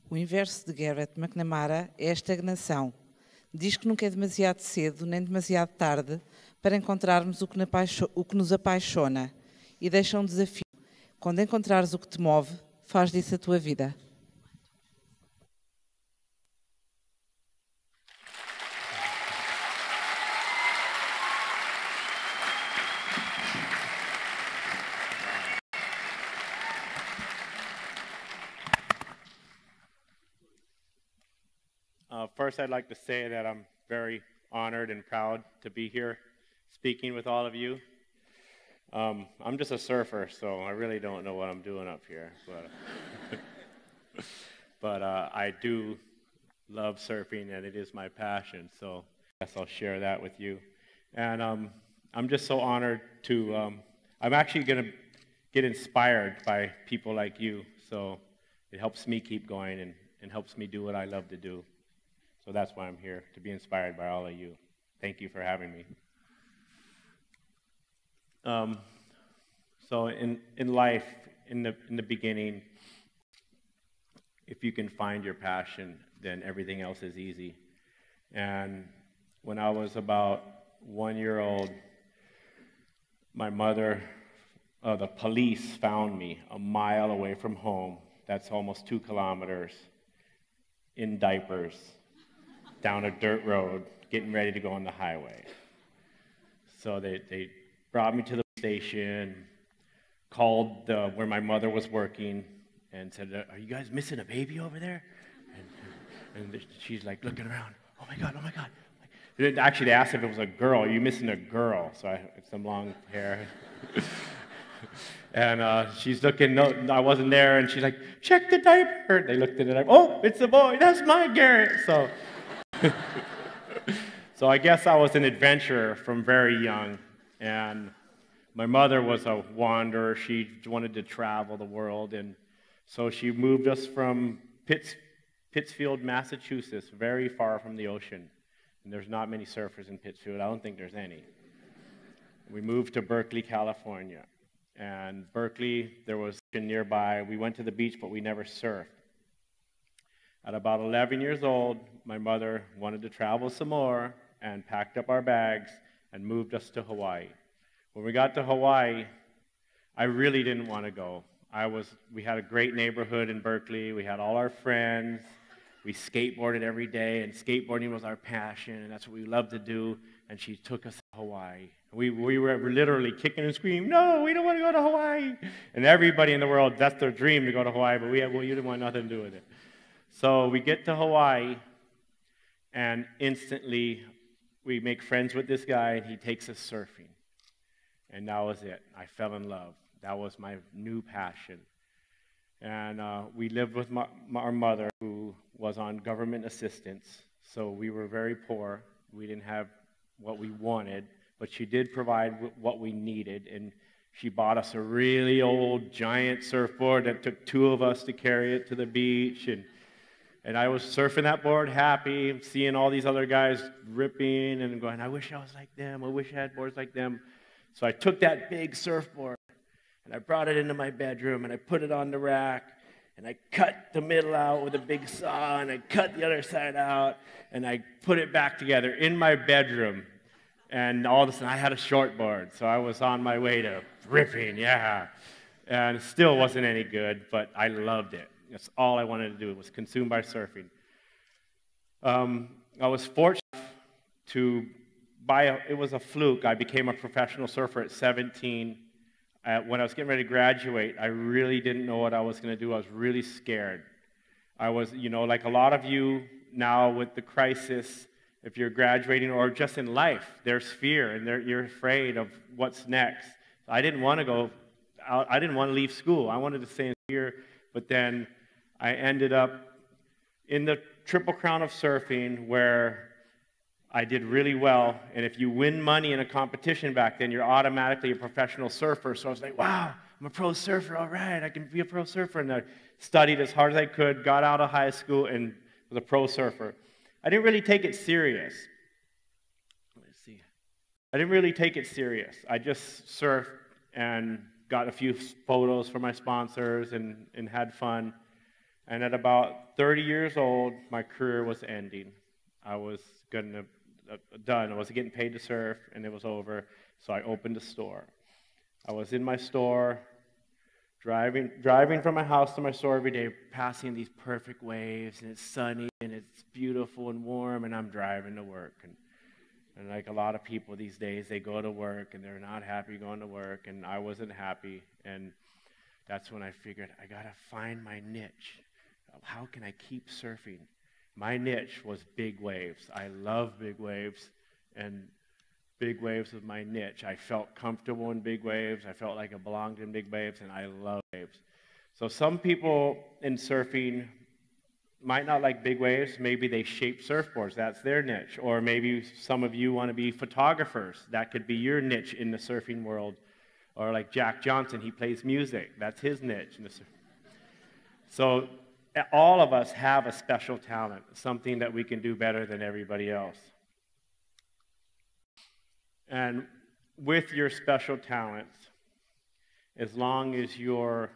O inverso de Garret McNamara é a estagnação. Diz que nunca é demasiado cedo nem demasiado tarde para encontrarmos o que nos apaixona e deixa um desafio. Quando encontrares o que te move, faz disso a tua vida. First, I'd like to say that I'm very honored and proud to be here speaking with all of you. I'm just a surfer, so I really don't know what I'm doing up here. But I do love surfing, and it is my passion, so I guess I'll share that with you. And I'm just so honored to, I'm actually going to get inspired by people like you, so it helps me keep going and helps me do what I love to do. So that's why I'm here, to be inspired by all of you. Thank you for having me. So in life, in the beginning, if you can find your passion, then everything else is easy. And when I was about 1 year old, my mother, the police found me a mile away from home. That's almost 2 kilometers, in diapers, down a dirt road, getting ready to go on the highway. So they brought me to the station, called where my mother was working, and said, "Are you guys missing a baby over there?" And she's like looking around. Oh my God, oh my God. Actually, they asked if it was a girl. Are you missing a girl? So I had some long hair. And she's looking, no, I wasn't there, and she's like, "Check the diaper." They looked at it, oh, it's a boy, that's my Garret. So I guess I was an adventurer from very young, and my mother was a wanderer. She wanted to travel the world, and so she moved us from Pittsfield, Massachusetts, very far from the ocean. And there's not many surfers in Pittsfield. I don't think there's any. We moved to Berkeley, California. And Berkeley, there was ocean nearby. We went to the beach, but we never surfed. At about 11 years old, my mother wanted to travel some more and packed up our bags and moved us to Hawaii. When we got to Hawaii, I really didn't want to go. We had a great neighborhood in Berkeley. We had all our friends. We skateboarded every day, and skateboarding was our passion, and that's what we loved to do. And she took us to Hawaii. We were literally kicking and screaming, "No, we don't want to go to Hawaii." And everybody in the world, that's their dream, to go to Hawaii, but you didn't want nothing to do with it. So we get to Hawaii, and instantly we make friends with this guy, and he takes us surfing. And that was it. I fell in love. That was my new passion. And we lived with our mother, who was on government assistance, so we were very poor. We didn't have what we wanted, but she did provide what we needed, and she bought us a really old giant surfboard that took 2 of us to carry it to the beach, and I was surfing that board happy, seeing all these other guys ripping and going, "I wish I was like them, I wish I had boards like them." So I took that big surfboard, and I brought it into my bedroom, and I put it on the rack, and I cut the middle out with a big saw, and I cut the other side out, and I put it back together in my bedroom. And all of a sudden, I had a shortboard, so I was on my way to ripping, yeah. And it still wasn't any good, but I loved it. That's all I wanted to do, was consumed by surfing. I was fortunate to it was a fluke. I became a professional surfer at 17. When I was getting ready to graduate, I really didn't know what I was going to do. I was really scared. I was, like a lot of you now with the crisis, if you're graduating or just in life, there's fear, and you're afraid of what's next. I didn't want to go out. I didn't want to leave school. I wanted to stay in here, but then I ended up in the Triple Crown of surfing, where I did really well, and if you win money in a competition back then, you're automatically a professional surfer. So I was like, wow, I'm a pro surfer, all right, I can be a pro surfer. And I studied as hard as I could, got out of high school, and was a pro surfer. I didn't really take it serious. I didn't really take it serious. I just surfed and got a few photos for my sponsors and had fun. And at about 30 years old, my career was ending. I was done. I wasn't getting paid to surf, and it was over. So I opened a store. I was in my store, driving from my house to my store every day, passing these perfect waves, and it's sunny, and it's beautiful and warm, and I'm driving to work. And like a lot of people these days, they go to work, and they're not happy going to work, and I wasn't happy. And that's when I figured, I got to find my niche. How can I keep surfing? My niche was big waves. I love big waves, and big waves was my niche. I felt comfortable in big waves. I felt like I belonged in big waves, and I love waves. So some people in surfing might not like big waves. Maybe they shape surfboards. That's their niche. Or maybe some of you want to be photographers. That could be your niche in the surfing world. Or like Jack Johnson, he plays music. That's his niche in the surf. So all of us have a special talent, something that we can do better than everybody else. And with your special talents, as long as you're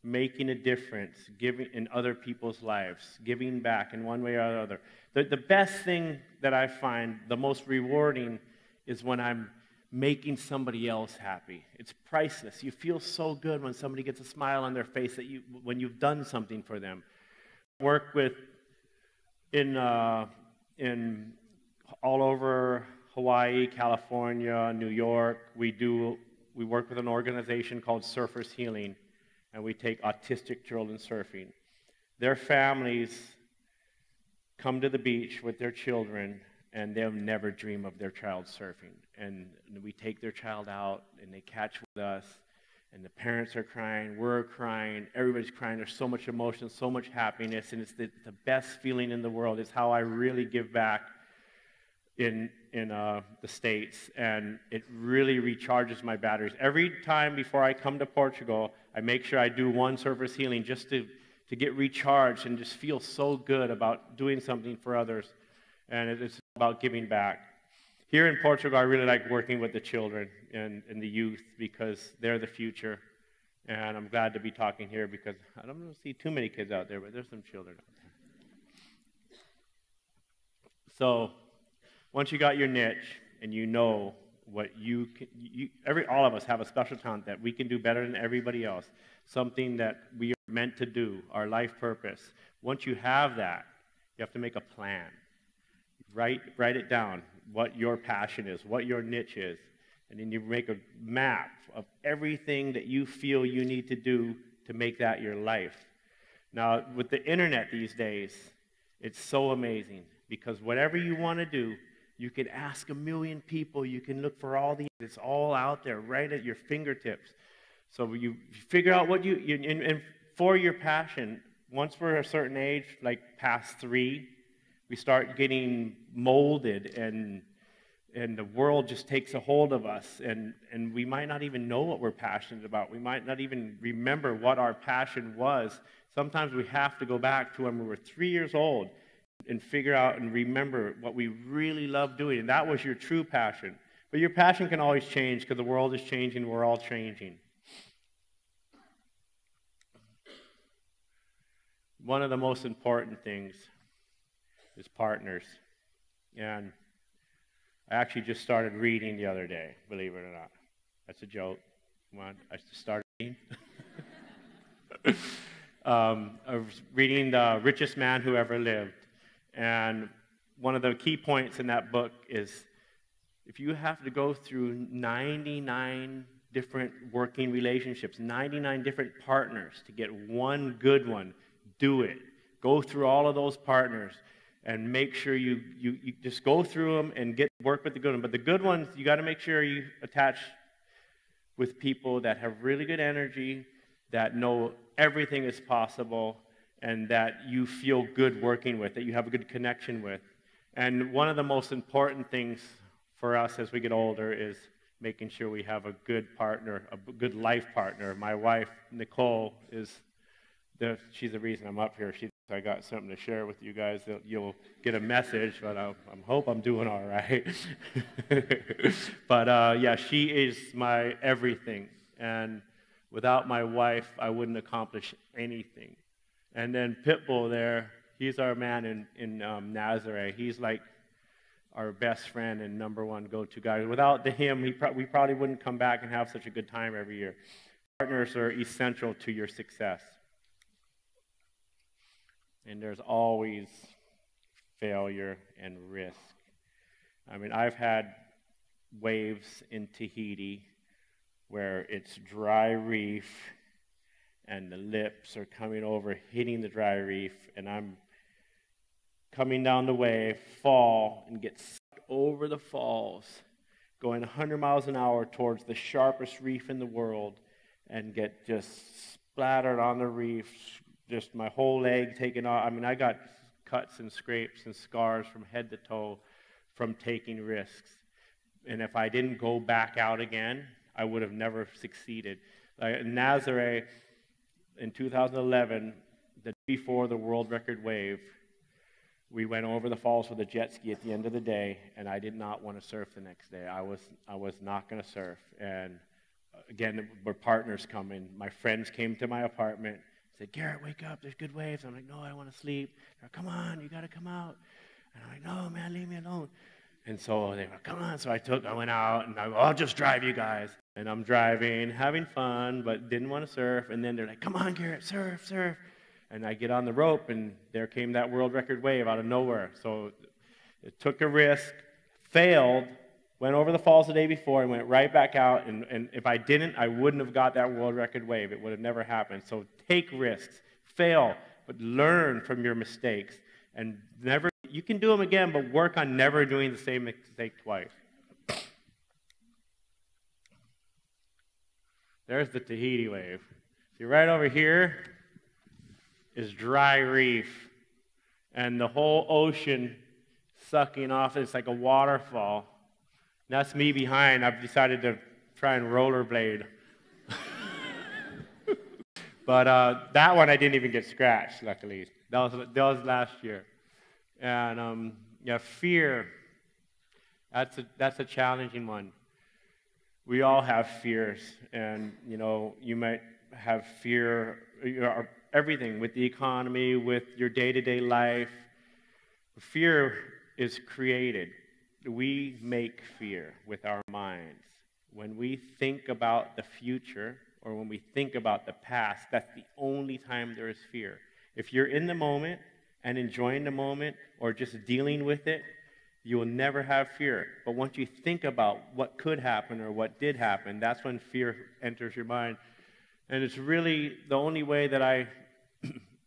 making a difference, giving in other people's lives, giving back in one way or another, the best thing that I find, the most rewarding, is when I'm making somebody else happy. It's priceless. You feel so good when somebody gets a smile on their face when you've done something for them. Work with in all over Hawaii, California, New York. We work with an organization called Surfers Healing, and we take autistic children surfing. Their families come to the beach with their children, and they'll never dream of their child surfing. And we take their child out, and they catch with us, and the parents are crying, we're crying, everybody's crying. There's so much emotion, so much happiness, and it's the best feeling in the world. It's how I really give back in the States, and it really recharges my batteries. Every time before I come to Portugal, I make sure I do one Surfers Healing just to get recharged and just feel so good about doing something for others, and it's about giving back. Here in Portugal, I really like working with the children and the youth because they're the future, and I'm glad to be talking here because I don't see too many kids out there, but there's some children out there. So once you got your niche and you know what all of us have a special talent that we can do better than everybody else, something that we are meant to do, our life purpose. Once you have that, you have to make a plan. Write it down, what your passion is, what your niche is, and then you make a map of everything that you feel you need to do to make that your life. Now, with the internet these days, it's so amazing because whatever you want to do, you can ask 1 million people. You can look for it's all out there right at your fingertips. So you figure out what and for your passion, once we're a certain age, like past 3, we start getting molded and the world just takes a hold of us. And we might not even know what we're passionate about. We might not even remember what our passion was. Sometimes we have to go back to when we were 3 years old and figure out and remember what we really love doing. And that was your true passion. But your passion can always change because the world is changing. We're all changing. One of the most important things is partners. And I actually just started reading the other day, believe it or not. That's a joke. Come on, I just started reading. I was reading The Richest Man Who Ever Lived. And one of the key points in that book is if you have to go through 99 different working relationships, 99 different partners to get one good one, do it. Go through all of those partners and make sure you just go through them and work with the good ones. But the good ones, you got to make sure you attach with people that have really good energy, that know everything is possible, and that you feel good working with, that you have a good connection with. And one of the most important things for us as we get older is making sure we have a good partner, a good life partner. My wife, Nicole, she's the reason I'm up here. I got something to share with you guys that you'll get a message, but I hope I'm doing all right. But yeah, she is my everything. And without my wife, I wouldn't accomplish anything. And then Pitbull there, he's our man in Nazareth. He's like our best friend and number one go-to guy. Without him, we probably wouldn't come back and have such a good time every year. Partners are essential to your success. And there's always failure and risk. I mean, I've had waves in Tahiti where it's dry reef and the lips are coming over, hitting the dry reef, and I'm coming down the wave, fall, and get sucked over the falls, going 100 miles an hour towards the sharpest reef in the world, and get just splattered on the reef, just my whole leg taken off. I mean, I got cuts and scrapes and scars from head to toe from taking risks. And if I didn't go back out again, I would have never succeeded. Like in Nazareth, in 2011, the day before the world record wave, we went over the falls with a jet ski at the end of the day, and I did not want to surf the next day. I was not going to surf. And again, we're partners coming. My friends came to my apartment, said, "Garret, wake up, there's good waves." I'm like, "No, I want to sleep." They're like, "Come on, you got to come out." And I'm like, "No, man, leave me alone." And so they were, "Come on." So I went out, and I go, "I'll just drive you guys." And I'm driving, having fun, but didn't want to surf. And then they're like, "Come on, Garret, surf, surf." And I get on the rope, and there came that world record wave out of nowhere. So it took a risk, failed, went over the falls the day before, and went right back out. And if I didn't, I wouldn't have got that world record wave. It would have never happened. So take risks, fail, but learn from your mistakes. And never, you can do them again, but work on never doing the same mistake twice. There's the Tahiti wave. See, right over here is dry reef, and the whole ocean sucking off. It's like a waterfall. And that's me behind. I've decided to try and rollerblade. But that one I didn't even get scratched, luckily. That was last year. And yeah, fear. That's a challenging one. We all have fears, and you might have fear, everything with the economy, with your day-to-day life. Fear is created. We make fear with our minds. When we think about the future, or when we think about the past, that's the only time there is fear. If you're in the moment and enjoying the moment, or just dealing with it, you will never have fear. But once you think about what could happen or what did happen, that's when fear enters your mind. And it's really the only way that I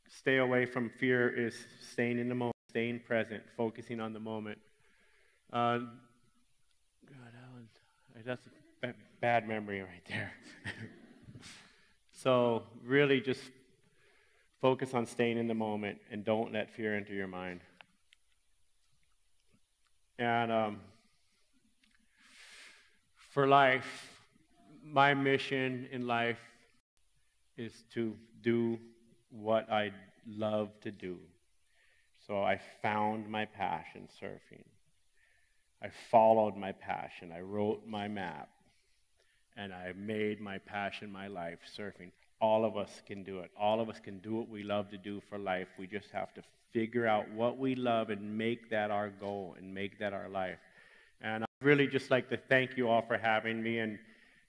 stay away from fear is staying in the moment, staying present, focusing on the moment. God, that's a bad memory right there. So really just focus on staying in the moment and don't let fear enter your mind. And for life, my mission in life is to do what I love to do. So I found my passion, surfing. I followed my passion. I wrote my map. And I made my passion my life, surfing. All of us can do it. All of us can do what we love to do for life. We just have to figure out what we love and make that our goal and make that our life. And I'd really just like to thank you all for having me. And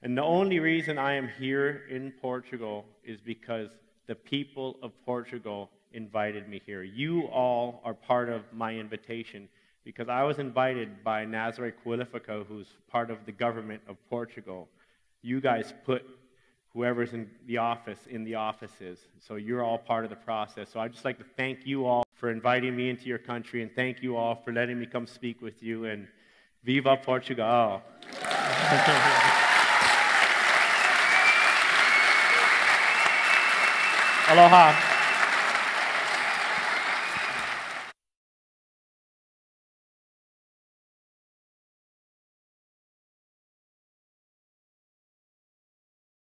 the only reason I am here in Portugal is because the people of Portugal invited me here. You all are part of my invitation because I was invited by Nazareth Qualifica, who's part of the government of Portugal. You guys put whoever's in the offices. So you're all part of the process. So I'd just like to thank you all for inviting me into your country, and thank you all for letting me come speak with you, and Viva Portugal! Aloha!